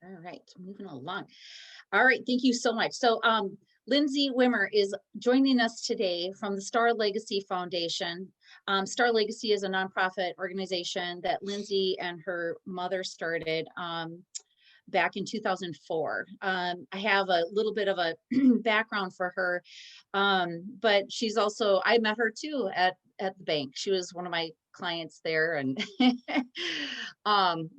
All right, moving along. All right, thank you so much. So Lindsey Wimmer is joining us today from the Star Legacy Foundation. Star Legacy is a nonprofit organization that Lindsey and her mother started back in 2004. I have a little bit of a background for her, but she's also, I met her too at the bank. She was one of my clients there, and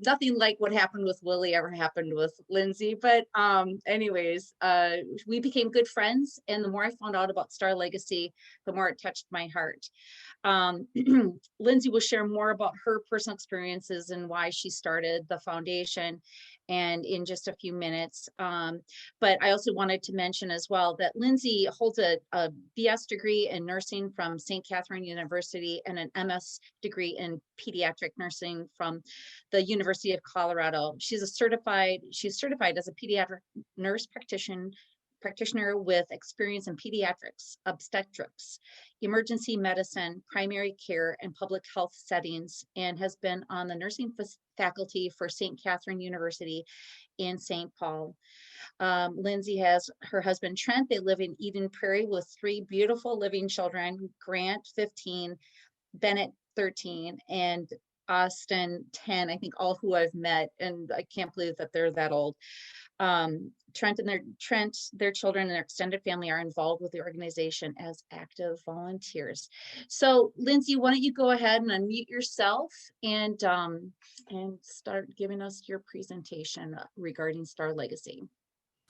nothing like what happened with Willie ever happened with Lindsey. But anyways, we became good friends, and the more I found out about Star Legacy, the more it touched my heart. Lindsey will share more about her personal experiences and why she started the foundation, and in just a few minutes. But I also wanted to mention as well that Lindsey holds a BS degree in nursing from St. Catherine University and an MS degree in pediatric nursing from the University of Colorado. She's certified as a pediatric nurse practitioner with experience in pediatrics, obstetrics, emergency medicine, primary care, and public health settings, and has been on the nursing faculty for St. Catherine University in St. Paul. Lindsey has her husband, Trent. They live in Eden Prairie with 3 beautiful living children, Grant, 15, Bennett, 13, and Austin, 10, I think, all who I've met, and I can't believe that they're that old. Trent, their children and their extended family are involved with the organization as active volunteers. So Lindsey, why don't you go ahead and unmute yourself and start giving us your presentation regarding Star Legacy.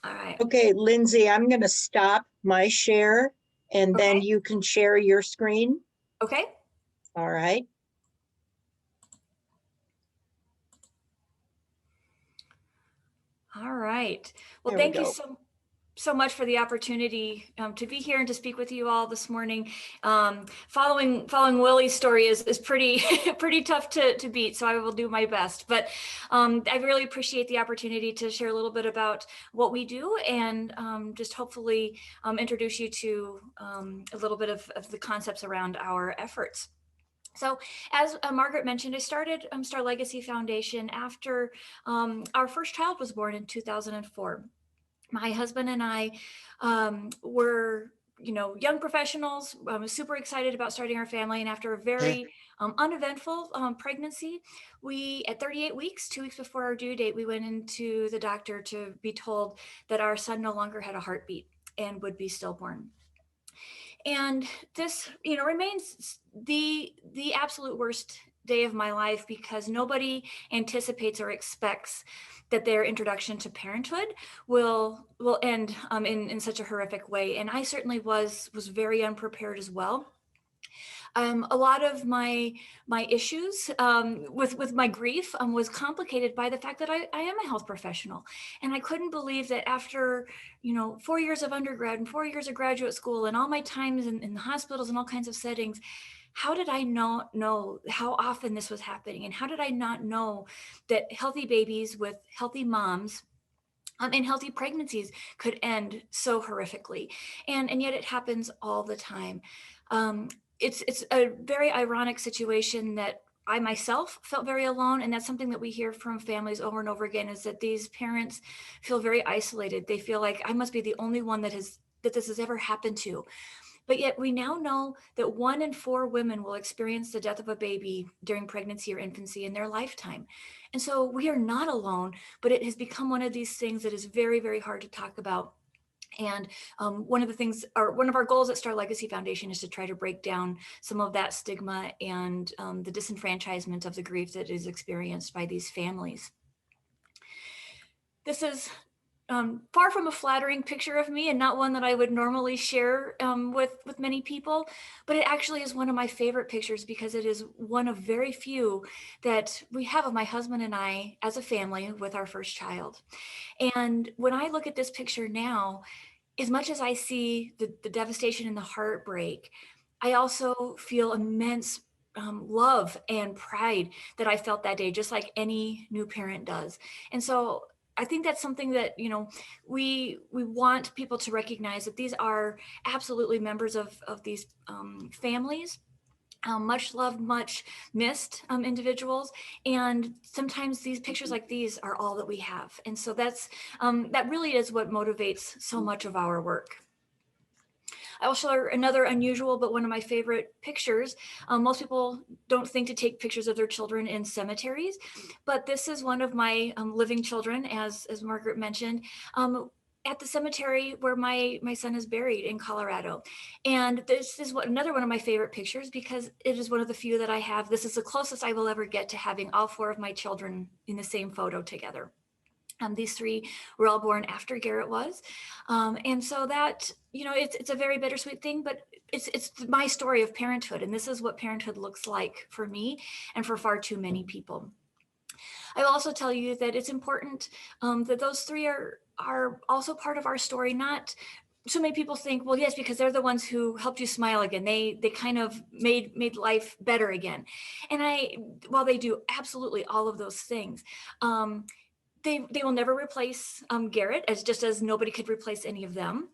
All right. Okay, Lindsey, I'm going to stop my share, and then you can share your screen. Okay. All right. All right. Well, There we thank you go. so much for the opportunity to be here and to speak with you all this morning. Following Willie's story is pretty pretty tough to beat, so I will do my best. But I really appreciate the opportunity to share a little bit about what we do, and just hopefully introduce you to a little bit of the concepts around our efforts. So as Margaret mentioned, I started Star Legacy Foundation after our first child was born in 2004. My husband and I were, young professionals. I was super excited about starting our family. And after a very uneventful pregnancy, we, at 38 weeks, 2 weeks before our due date, we went into the doctor to be told that our son no longer had a heartbeat and would be stillborn. And this, remains the absolute worst day of my life, because nobody anticipates or expects that their introduction to parenthood will end in such a horrific way. And I certainly was very unprepared as well. A lot of my issues with my grief was complicated by the fact that I am a health professional, and I couldn't believe that after 4 years of undergrad and 4 years of graduate school and all my times in the hospitals and all kinds of settings, how did I not know how often this was happening, and how did I not know that healthy babies with healthy moms and healthy pregnancies could end so horrifically, and yet it happens all the time. It's a very ironic situation that I myself felt very alone, and that's something that we hear from families over and over again, is that these parents feel very isolated. They feel like I must be the only one that this has ever happened to. But yet we now know that 1 in 4 women will experience the death of a baby during pregnancy or infancy in their lifetime. And so we are not alone, but it has become one of these things that is very, very hard to talk about. And one of our goals at Star Legacy Foundation is to try to break down some of that stigma and the disenfranchisement of the grief that is experienced by these families. This is far from a flattering picture of me, and not one that I would normally share with many people, but it actually is one of my favorite pictures, because it is one of very few that we have of my husband and I as a family with our first child. And when I look at this picture now, as much as I see the devastation and the heartbreak, I also feel immense love and pride that I felt that day, just like any new parent does. And so I think that's something that, we want people to recognize, that these are absolutely members of these families. much loved, much missed individuals. And sometimes these pictures like these are all that we have. And so that really is what motivates so much of our work. I will share another unusual, but one of my favorite pictures. Most people don't think to take pictures of their children in cemeteries, but this is one of my living children, as Margaret mentioned, at the cemetery where my son is buried in Colorado. And this is another one of my favorite pictures because it is one of the few that I have. This is the closest I will ever get to having all four of my children in the same photo together. These three were all born after Garrett was. And so that, it's a very bittersweet thing, but it's my story of parenthood. And this is what parenthood looks like for me and for far too many people. I will also tell you that it's important that those three are also part of our story. Not so many people think, well, yes, because they're the ones who helped you smile again. They kind of made life better again. And while they do absolutely all of those things, they will never replace Garrett, as nobody could replace any of them.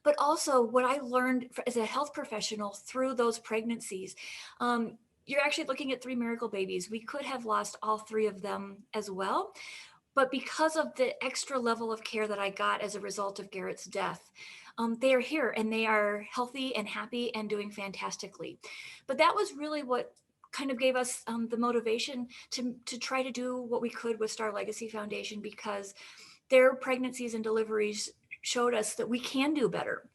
But also what I learned as a health professional through those pregnancies, you're actually looking at 3 miracle babies. We could have lost all 3 of them as well. But because of the extra level of care that I got as a result of Garrett's death, they are here and they are healthy and happy and doing fantastically. But that was really what kind of gave us the motivation to try to do what we could with Star Legacy Foundation, because their pregnancies and deliveries showed us that we can do better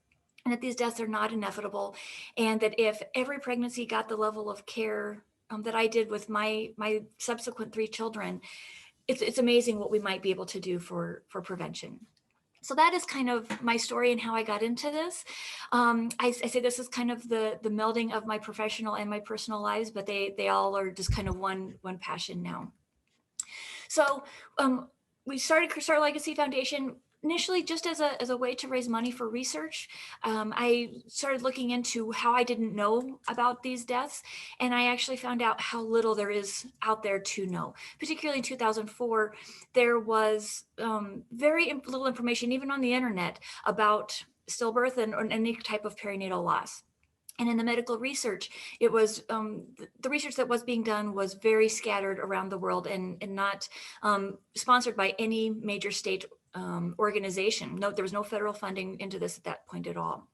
and that these deaths are not inevitable, and that if every pregnancy got the level of care that I did with my subsequent 3 children, it's amazing what we might be able to do for prevention. So that is kind of my story and how I got into this. I say this is kind of the melding of my professional and my personal lives, but they all are just kind of one passion now. So we started Star Legacy Foundation initially just as a way to raise money for research. I started looking into how I didn't know about these deaths, and I actually found out how little there is out there to know. Particularly in 2004, there was very little information, even on the internet, about stillbirth and any type of perinatal loss. And in the medical research, it was the research that was being done was very scattered around the world and not sponsored by any major state organization. No, there was no federal funding into this at that point at all.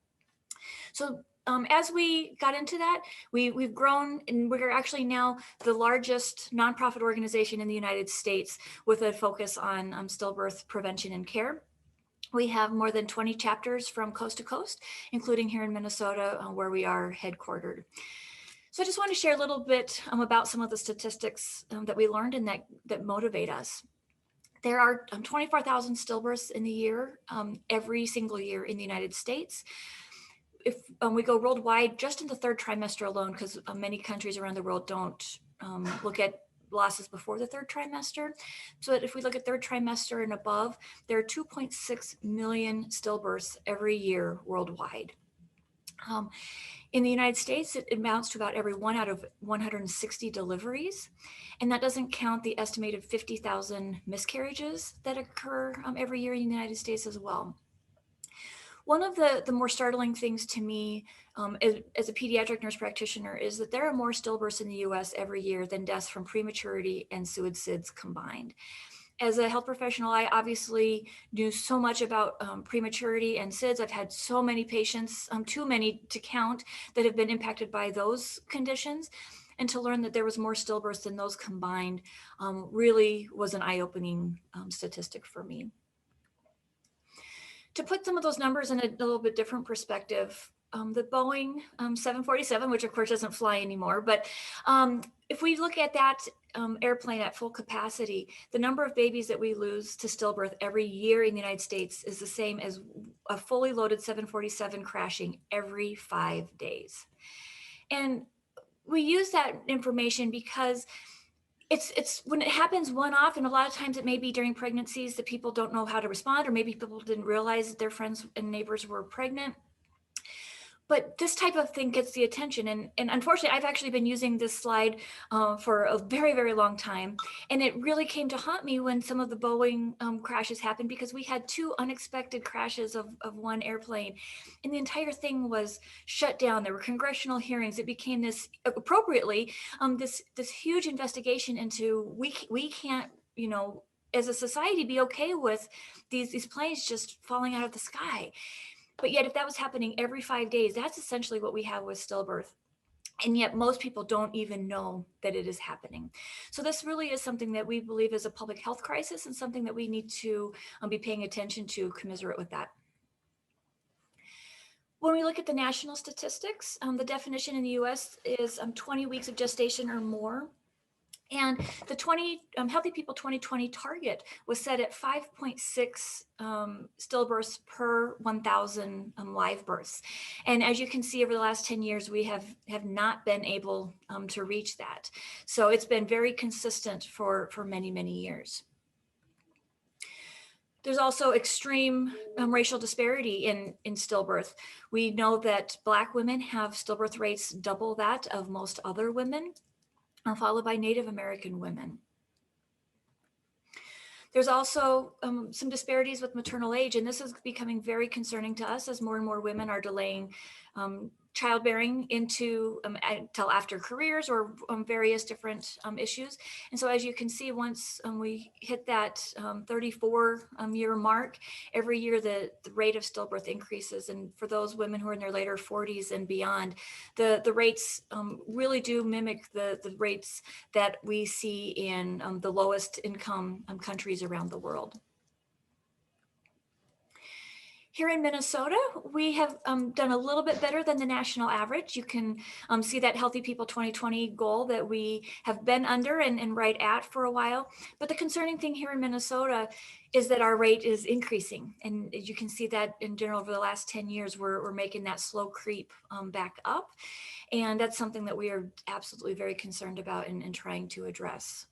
So as we got into that, we've grown, and we're actually now the largest nonprofit organization in the United States with a focus on stillbirth prevention and care. We have more than 20 chapters from coast to coast, including here in Minnesota, where we are headquartered. So I just want to share a little bit about some of the statistics that we learned and that motivate us. There are 24,000 stillbirths in the year, every single year in the United States. If we go worldwide, just in the 3rd trimester alone, because many countries around the world don't look at losses before the 3rd trimester. So if we look at 3rd trimester and above, there are 2.6 million stillbirths every year worldwide. In the United States, it amounts to about every 1 out of 160 deliveries. And that doesn't count the estimated 50,000 miscarriages that occur every year in the United States as well. One of the more startling things to me as a pediatric nurse practitioner is that there are more stillbirths in the US every year than deaths from prematurity and suicides combined. As a health professional, I obviously knew so much about prematurity and SIDS. I've had so many patients, too many to count, that have been impacted by those conditions. And to learn that there was more stillbirths than those combined really was an eye-opening statistic for me. To put some of those numbers in a little bit different perspective, the Boeing 747, which of course doesn't fly anymore, but if we look at that airplane at full capacity, the number of babies that we lose to stillbirth every year in the United States is the same as a fully loaded 747 crashing every 5 days. And we use that information because it's when it happens one-off, and a lot of times it may be during pregnancies that people don't know how to respond, or maybe people didn't realize that their friends and neighbors were pregnant. But this type of thing gets the attention. And unfortunately, I've actually been using this slide for a very, very long time. And it really came to haunt me when some of the Boeing crashes happened, because we had 2 unexpected crashes of one airplane. And the entire thing was shut down. There were congressional hearings. It became this, appropriately, this huge investigation into we can't, as a society, be okay with these planes just falling out of the sky. But yet, if that was happening every 5 days, that's essentially what we have with stillbirth. And yet most people don't even know that it is happening. So this really is something that we believe is a public health crisis, and something that we need to be paying attention to, commiserate with that. When we look at the national statistics, the definition in the US is 20 weeks of gestation or more. And the Healthy People 2020 target was set at 5.6 stillbirths per 1,000 live births. And as you can see, over the last 10 years, we have not been able to reach that. So it's been very consistent for many, many years. There's also extreme racial disparity in stillbirth. We know that Black women have stillbirth rates double that of most other women, followed by Native American women. There's also some disparities with maternal age, and this is becoming very concerning to us as more and more women are delaying childbearing until after careers or various different issues. And so as you can see, once we hit that 34-year mark, every year the rate of stillbirth increases. And for those women who are in their later 40s and beyond, the rates really do mimic the rates that we see in the lowest income countries around the world. Here in Minnesota, we have done a little bit better than the national average. You can see that Healthy People 2020 goal that we have been under and right at for a while. But the concerning thing here in Minnesota is that our rate is increasing. And you can see that in general over the last 10 years, we're making that slow creep back up. And that's something that we are absolutely very concerned about and trying to address.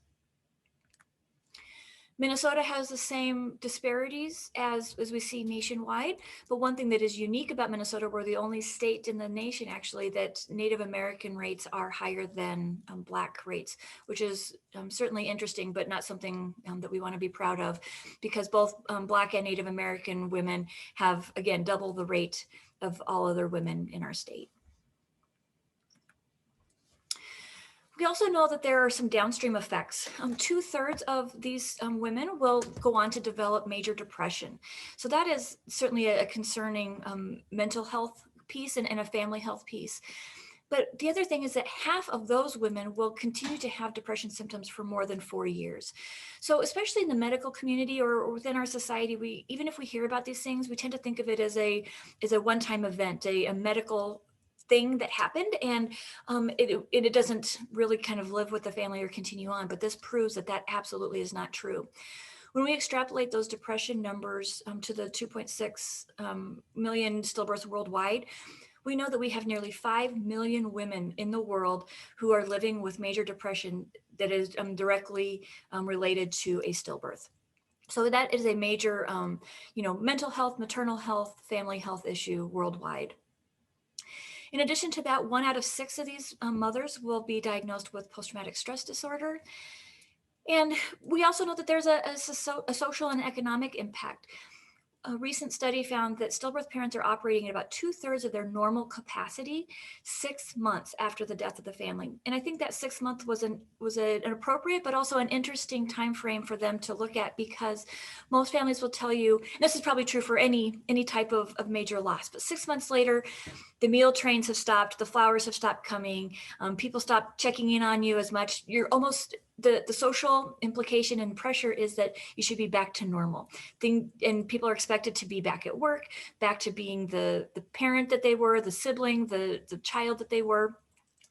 Minnesota has the same disparities as we see nationwide, but one thing that is unique about Minnesota, we're the only state in the nation actually that Native American rates are higher than Black rates, which is certainly interesting, but not something that we want to be proud of, because both Black and Native American women have, again, double the rate of all other women in our state. We also know that there are some downstream effects. 2/3 of these women will go on to develop major depression. So that is certainly a concerning mental health piece and a family health piece. But the other thing is that half of those women will continue to have depression symptoms for more than 4 years. So especially in the medical community or within our society, even if we hear about these things, we tend to think of it as a one-time event, a medical thing that happened, and it doesn't really kind of live with the family or continue on. But this proves that that absolutely is not true. When we extrapolate those depression numbers to the 2.6 million stillbirths worldwide, we know that we have nearly 5 million women in the world who are living with major depression that is directly related to a stillbirth. So that is a major mental health, maternal health, family health issue worldwide. In addition to that, 1 out of 6 of these mothers will be diagnosed with post-traumatic stress disorder. And we also know that there's a social and economic impact. A recent study found that stillbirth parents are operating at about 2/3 of their normal capacity 6 months after the death of the family. And I think that 6 months was an appropriate, but also an interesting time frame for them to look at, because most families will tell you, and this is probably true for any type of major loss, but 6 months later, the meal trains have stopped, the flowers have stopped coming, people stop checking in on you as much. You're almost, the social implication and pressure is that you should be back to normal. And people are expected to be back at work, back to being the parent that they were, the sibling, the child that they were.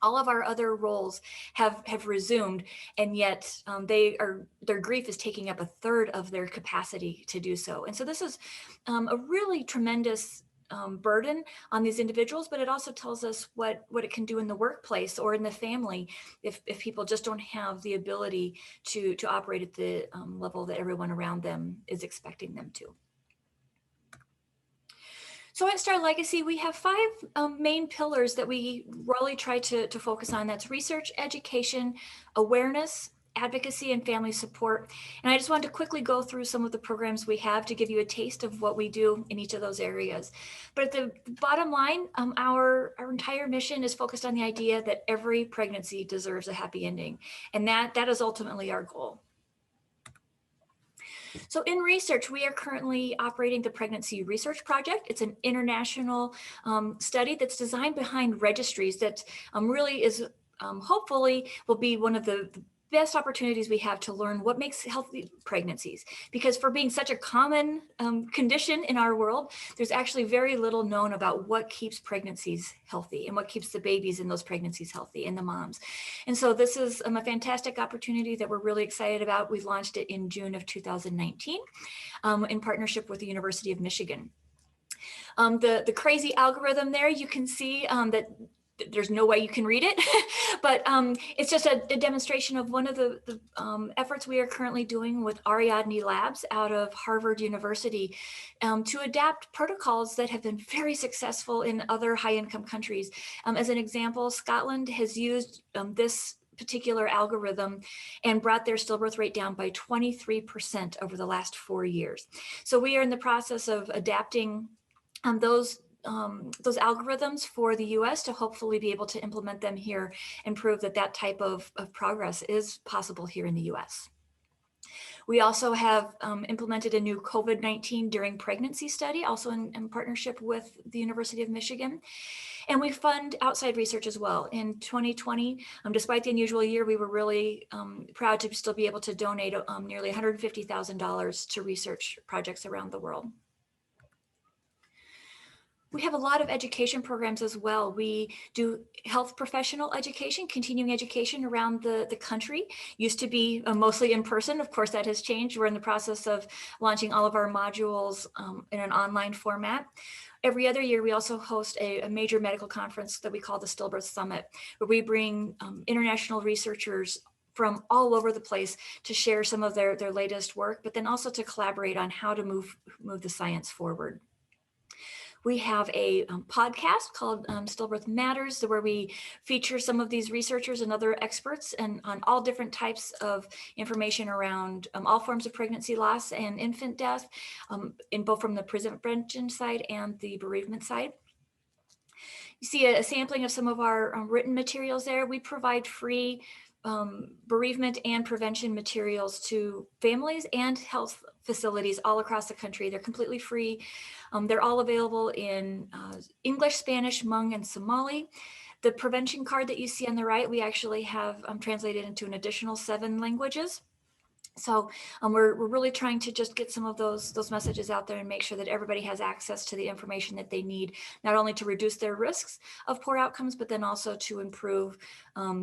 All of our other roles have resumed, and yet their grief is taking up 1/3 of their capacity to do so. And so this is a really tremendous burden on these individuals, but it also tells us what it can do in the workplace or in the family if people just don't have the ability to operate at the level that everyone around them is expecting them to. So at Star Legacy, we have 5 main pillars that we really try to focus on. That's research, education, awareness, advocacy, and family support. And I just wanted to quickly go through some of the programs we have to give you a taste of what we do in each of those areas. But at the bottom line, our entire mission is focused on the idea that every pregnancy deserves a happy ending. And that is ultimately our goal. So in research, we are currently operating the Pregnancy Research Project. It's an international study that's designed behind registries that really is hopefully will be one of the best opportunities we have to learn what makes healthy pregnancies. Because for being such a common condition in our world, there's actually very little known about what keeps pregnancies healthy and what keeps the babies in those pregnancies healthy and the moms. And so this is a fantastic opportunity that we're really excited about. We've launched it in June of 2019 in partnership with the University of Michigan. The crazy algorithm there, you can see that there's no way you can read it, but it's just a demonstration of one of the efforts we are currently doing with Ariadne Labs out of Harvard University to adapt protocols that have been very successful in other high-income countries. As an example, Scotland has used this particular algorithm and brought their stillbirth rate down by 23% over the last 4 years. So we are in the process of adapting those algorithms for the US to hopefully be able to implement them here and prove that that type of progress is possible here in the US. We also have implemented a new COVID-19 during pregnancy study, also in partnership with the University of Michigan. And we fund outside research as well. In 2020, despite the unusual year, we were really proud to still be able to donate nearly $150,000 to research projects around the world. We have a lot of education programs as well. We do health professional education, continuing education around the country. Used to be mostly in person. Of course, that has changed. We're in the process of launching all of our modules in an online format. Every other year, we also host a major medical conference that we call the Stillbirth Summit, where we bring international researchers from all over the place to share some of their latest work, but then also to collaborate on how to move the science forward. We have a podcast called Stillbirth Matters, where we feature some of these researchers and other experts and on all different types of information around all forms of pregnancy loss and infant death, in both from the prevention side and the bereavement side. You see a sampling of some of our written materials there. We provide free bereavement and prevention materials to families and health facilities all across the country. They're completely free. They're all available in English, Spanish, Hmong, and Somali. The prevention card that you see on the right, we actually have translated into an additional 7 languages. So we're really trying to just get some of those messages out there and make sure that everybody has access to the information that they need, not only to reduce their risks of poor outcomes, but then also to improve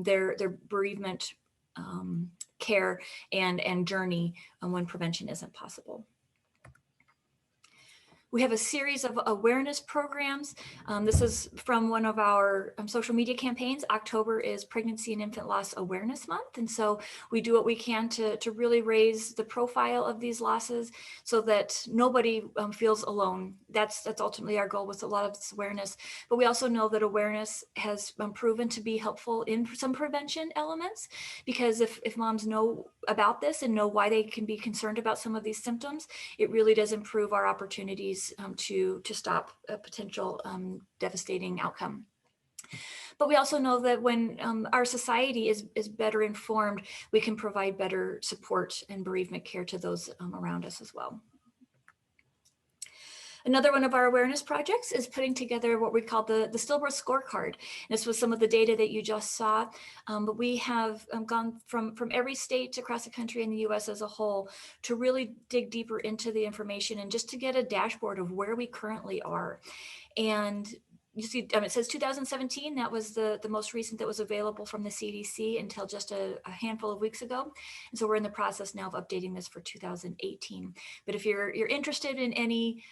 their bereavement care and journey when prevention isn't possible. We have a series of awareness programs. This is from one of our social media campaigns. October is Pregnancy and Infant Loss Awareness Month. And so we do what we can to really raise the profile of these losses so that nobody feels alone. That's ultimately our goal with a lot of this awareness. But we also know that awareness has proven to be helpful in some prevention elements, because if moms know about this and know why they can be concerned about some of these symptoms, it really does improve our opportunities to stop a potential devastating outcome. But we also know that when our society is better informed, we can provide better support and bereavement care to those around us as well. Another one of our awareness projects is putting together what we call the Stillbirth Scorecard. This was some of the data that you just saw, but we have gone from every state across the country and the US as a whole to really dig deeper into the information and just to get a dashboard of where we currently are. And you see, it says 2017, that was the most recent that was available from the CDC until just a handful of weeks ago. And so we're in the process now of updating this for 2018. But if you're interested in any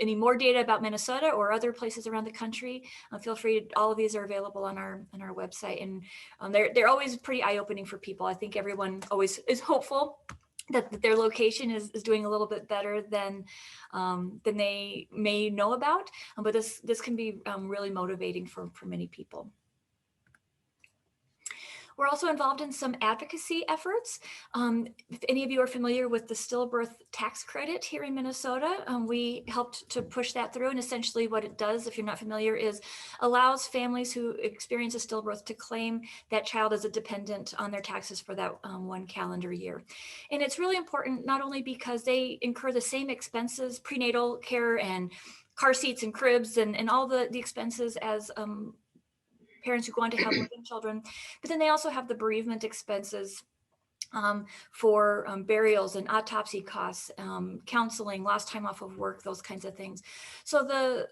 more data about Minnesota or other places around the country, feel free. All of these are available on our website, and they're always pretty eye-opening for people. I think everyone always is hopeful that their location is doing a little bit better than they may know about. But this can be really motivating for many people. We're also involved in some advocacy efforts. If any of you are familiar with the Stillbirth Tax Credit here in Minnesota, we helped to push that through. And essentially what it does, if you're not familiar, is allows families who experience a stillbirth to claim that child as a dependent on their taxes for that one calendar year. And it's really important, not only because they incur the same expenses, prenatal care and car seats and cribs and all the expenses as parents who go on to have living children, but then they also have the bereavement expenses for burials and autopsy costs, counseling, lost time off of work, those kinds of things. So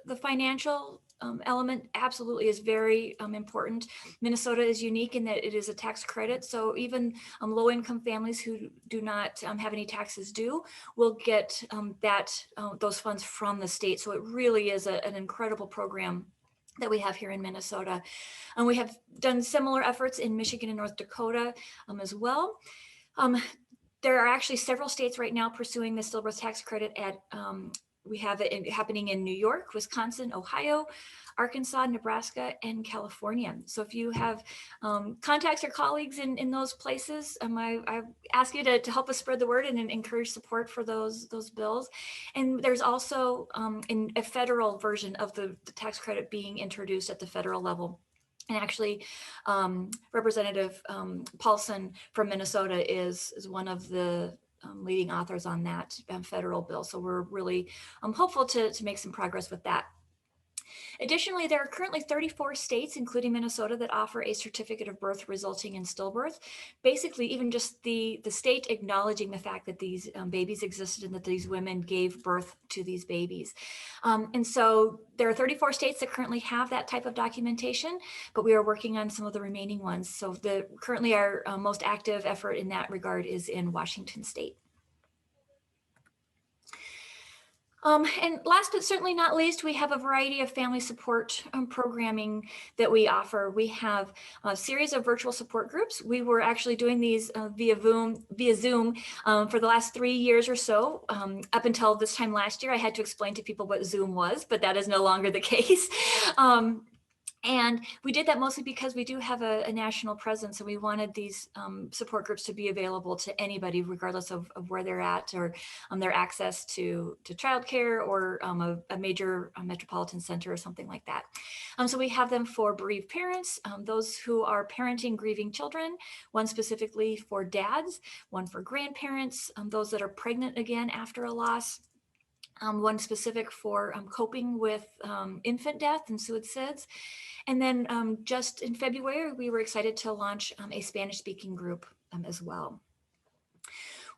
the financial element absolutely is very important. Minnesota is unique in that it is a tax credit. So even low-income families who do not have any taxes due will get those funds from the state. So it really is an incredible program that we have here in Minnesota. And we have done similar efforts in Michigan and North Dakota as well. There are actually several states right now pursuing the Stillbirth Tax Credit we have it happening in New York, Wisconsin, Ohio, Arkansas, Nebraska, and California. So if you have contacts or colleagues in those places, I ask you to help us spread the word and encourage support for those bills. And there's also a federal version of the tax credit being introduced at the federal level. And actually, Representative Paulson from Minnesota is one of the leading authors on that federal bill. So we're really hopeful to make some progress with that. Additionally, there are currently 34 states, including Minnesota, that offer a certificate of birth resulting in stillbirth. Basically, even just the state acknowledging the fact that these babies existed and that these women gave birth to these babies. And so there are 34 states that currently have that type of documentation, but we are working on some of the remaining ones. So currently our most active effort in that regard is in Washington State. And last but certainly not least, we have a variety of family support programming that we offer. We have a series of virtual support groups. We were actually doing these via Zoom for the last 3 years or so. Up until this time last year, I had to explain to people what Zoom was, but that is no longer the case. And we did that mostly because we do have a national presence, and we wanted these support groups to be available to anybody, regardless of where they're at or their access to childcare or a major metropolitan center or something like that. So we have them for bereaved parents, those who are parenting grieving children, one specifically for dads, one for grandparents, those that are pregnant again after a loss, one specific for coping with infant death and suicides. And then just in February, we were excited to launch a Spanish-speaking group as well.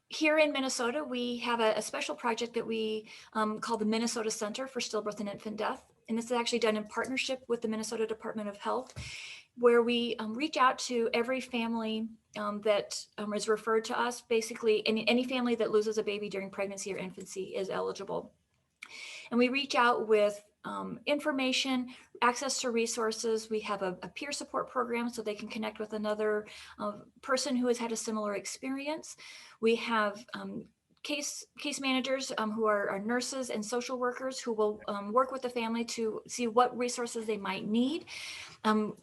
Here in Minnesota, we have a special project that we call the Minnesota Center for Stillbirth and Infant Death. And this is actually done in partnership with the Minnesota Department of Health, where we reach out to every family that is referred to us. Basically, any family that loses a baby during pregnancy or infancy is eligible. And we reach out with information, access to resources. We have a peer support program so they can connect with another person who has had a similar experience. We have case managers who are nurses and social workers who will work with the family to see what resources they might need.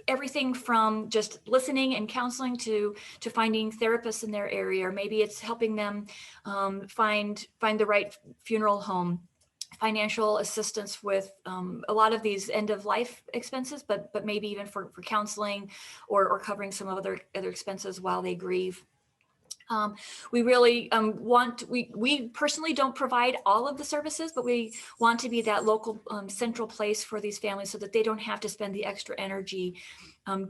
Everything from just listening and counseling to finding therapists in their area, or maybe it's helping them find the right funeral home, financial assistance with a lot of these end-of-life expenses, but maybe even for counseling or covering some other expenses while they grieve. We really we personally don't provide all of the services, but we want to be that local central place for these families so that they don't have to spend the extra energy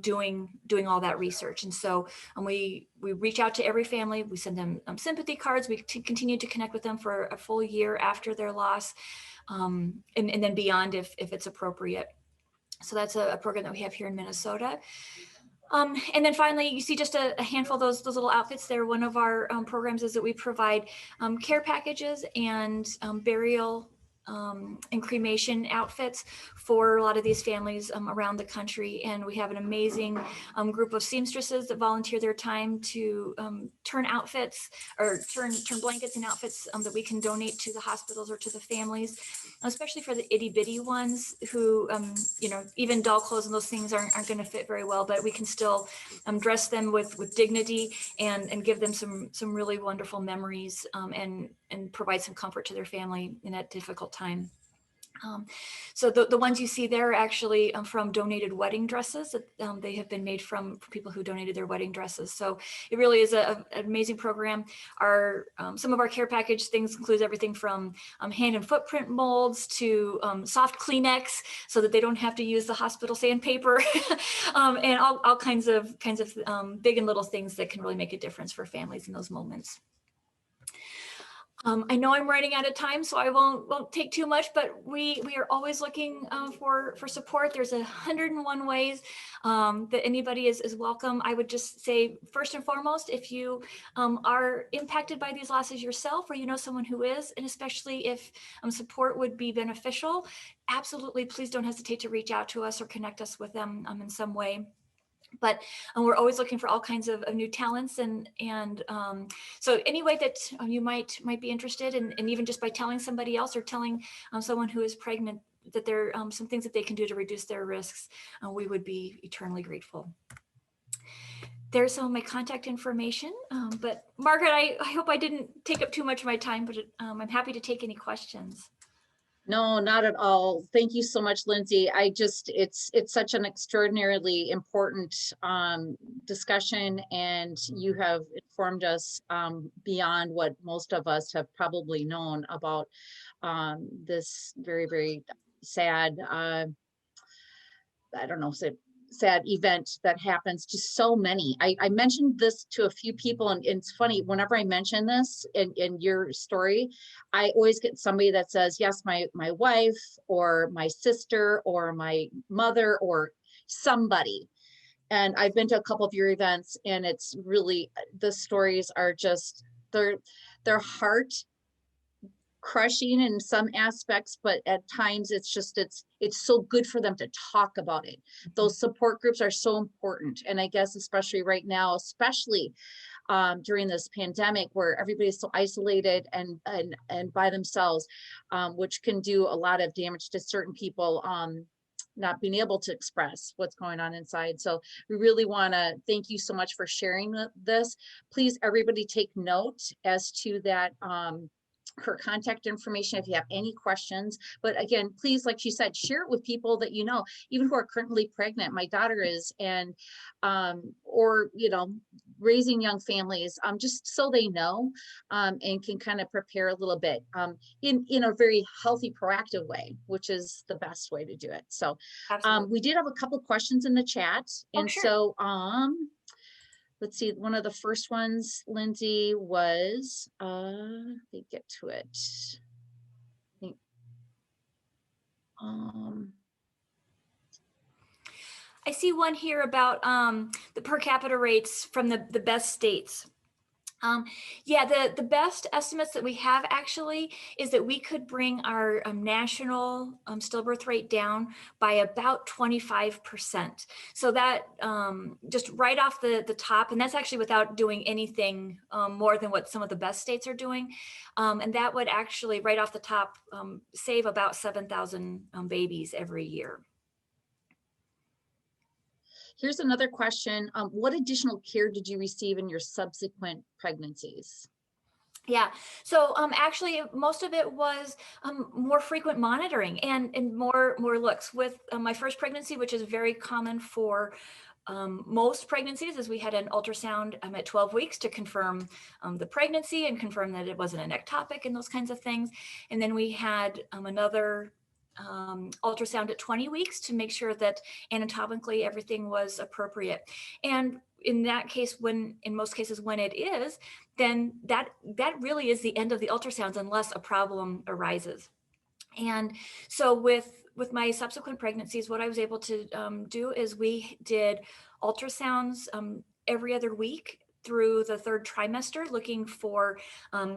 doing all that research. And so we reach out to every family, we send them sympathy cards, we continue to connect with them for a full year after their loss, and then beyond if it's appropriate. So that's a program that we have here in Minnesota. And then finally, you see just a handful of those little outfits there. One of our programs is that we provide care packages and burial and cremation outfits for a lot of these families around the country. And we have an amazing group of seamstresses that volunteer their time to turn outfits or turn blankets and outfits that we can donate to the hospitals or to the families, especially for the itty bitty ones who, you know, even doll clothes and those things aren't going to fit very well, but we can still dress them with dignity and give them some really wonderful memories and provide some comfort to their family in that difficult time. So the ones you see there are actually from donated wedding dresses. They have been made from people who donated their wedding dresses. So it really is an amazing program. Our some of our care package things includes everything from hand and footprint molds to soft Kleenex, so that they don't have to use the hospital sandpaper, and all kinds of big and little things that can really make a difference for families in those moments. I know I'm running out of time, so I won't take too much, but we are always looking for support. There's 101 ways that anybody is welcome. I would just say, first and foremost, if you are impacted by these losses yourself, or you know someone who is, and especially if support would be beneficial, absolutely, please don't hesitate to reach out to us or connect us with them in some way. But we're always looking for all kinds of new talents, and so any way that you might be interested in, and even just by telling somebody else or telling someone who is pregnant that there are some things that they can do to reduce their risks, we would be eternally grateful. There's some of my contact information, but Margaret, I hope I didn't take up too much of my time, but I'm happy to take any questions. No, not at all. Thank you so much, Lindsay. It's such an extraordinarily important discussion, and you have informed us beyond what most of us have probably known about this very, very sad, I don't know, sad event that happens to so many. I mentioned this to a few people, and it's funny, whenever I mention this in your story, I always get somebody that says, yes, my wife or my sister or my mother or somebody. And I've been to a couple of your events, and it's really, the stories are just, they're heart crushing in some aspects, but at times it's so good for them to talk about it. Those support groups are so important. And I guess especially right now, especially during this pandemic where everybody's so isolated and by themselves, which can do a lot of damage to certain people, not being able to express what's going on inside. So we really want to thank you so much for sharing this. Please, everybody take note as to that, her contact information if you have any questions. But again, please, like she said, share it with people that you know, even who are currently pregnant. My daughter is, and or you know, raising young families, just so they know, and can kind of prepare a little bit in a very healthy, proactive way, which is the best way to do it. So we did have a couple of questions in the chat, and sure. so let's see, one of the first ones, Lindsay, was, let me get to it. I think, I see one here about the per capita rates from the best states. Yeah, the best estimates that we have actually is that we could bring our national stillbirth rate down by about 25%. So that just right off the top, and that's actually without doing anything more than what some of the best states are doing. And that would actually right off the top save about 7,000 babies every year. Here's another question. What additional care did you receive in your subsequent pregnancies? Yeah, so actually most of it was more frequent monitoring and more looks. With my first pregnancy, which is very common for most pregnancies, is we had an ultrasound at 12 weeks to confirm the pregnancy and confirm that it wasn't an ectopic and those kinds of things. And then we had another ultrasound at 20 weeks to make sure that anatomically everything was appropriate. And in that case, in most cases when it is, then that really is the end of the ultrasounds unless a problem arises. And so with my subsequent pregnancies, what I was able to do is we did ultrasounds every other week through the third trimester, looking for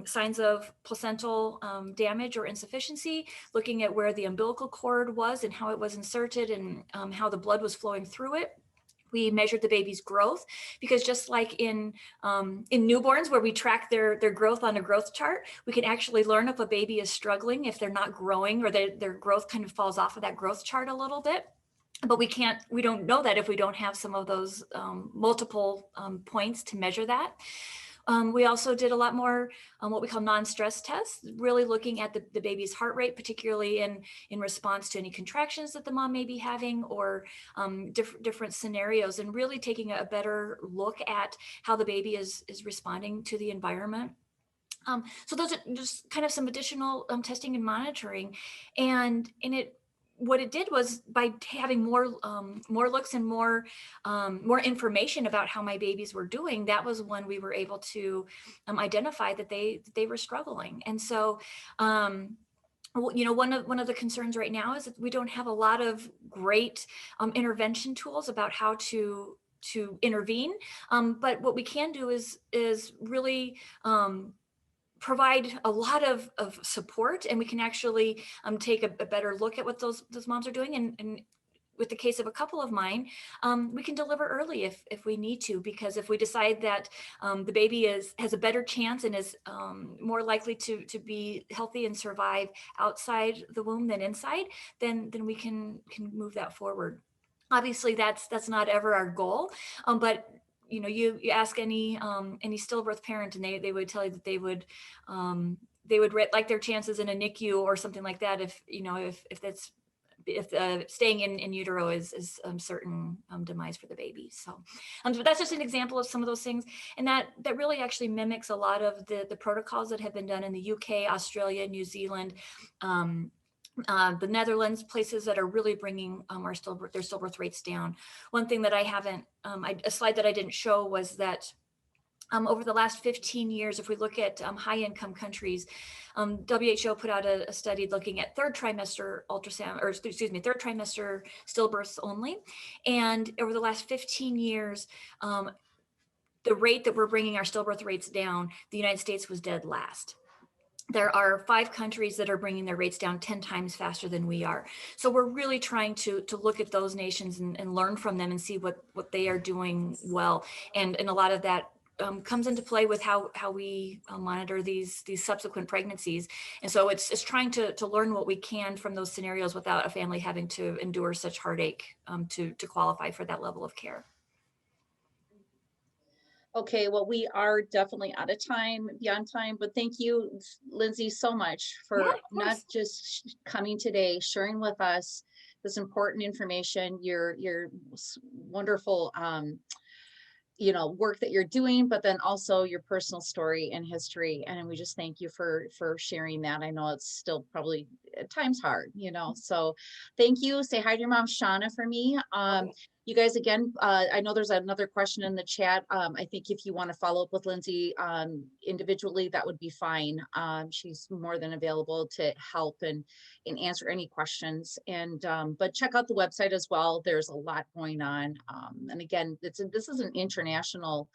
signs of placental damage or insufficiency, looking at where the umbilical cord was and how it was inserted and how the blood was flowing through it. We measured the baby's growth, because just like in newborns where we track their growth on a growth chart, we can actually learn if a baby is struggling, if they're not growing, or their growth kind of falls off of that growth chart a little bit. But we don't know that if we don't have some of those multiple points to measure that. We also did a lot more what we call non-stress tests, really looking at the baby's heart rate, particularly in response to any contractions that the mom may be having, or different scenarios, and really taking a better look at how the baby is responding to the environment. So those are just kind of some additional testing and monitoring, and what it did was, by having more looks and more information about how my babies were doing, that was when we were able to identify that they were struggling. And so one of the concerns right now is that we don't have a lot of great intervention tools about how to intervene, but what we can do is really provide a lot of support, and we can actually take a better look at what those moms are doing. And with the case of a couple of mine, we can deliver early if we need to, because if we decide that the baby has a better chance and is more likely to be healthy and survive outside the womb than inside, then we can move that forward. Obviously, that's not ever our goal, but you ask any stillbirth parent, and they would tell you that they would like their chances in a NICU or something like that if staying in utero is certain demise for the baby. So but that's just an example of some of those things, and that really actually mimics a lot of the protocols that have been done in the UK, Australia, New Zealand, the Netherlands, places that are really bringing their stillbirth rates down. One thing that I haven't, a slide that I didn't show, was that over the last 15 years, if we look at high income countries, WHO put out a study looking at third trimester stillbirths only. And over the last 15 years, the rate that we're bringing our stillbirth rates down, the United States was dead last. There are 5 countries that are bringing their rates down 10 times faster than we are. So we're really trying to look at those nations and learn from them and see what they are doing well. And a lot of that comes into play with how we monitor these subsequent pregnancies. And so it's trying to learn what we can from those scenarios without a family having to endure such heartache to qualify for that level of care. Okay, well, we are definitely out of time, beyond time, but thank you, Lindsay, so much for not just coming today, sharing with us this important information, your wonderful, work that you're doing, but then also your personal story and history. And we just thank you for sharing that. I know it's still probably at times hard, so thank you. Say hi to your mom, Shauna, for me. Okay. You guys, again, I know there's another question in the chat. I think if you want to follow up with Lindsay individually, that would be fine. She's more than available to help and answer any questions. And but check out the website as well. There's a lot going on. And again, this is an international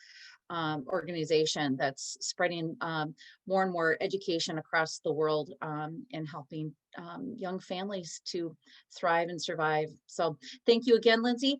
organization that's spreading more and more education across the world and helping young families to thrive and survive. So thank you again, Lindsay.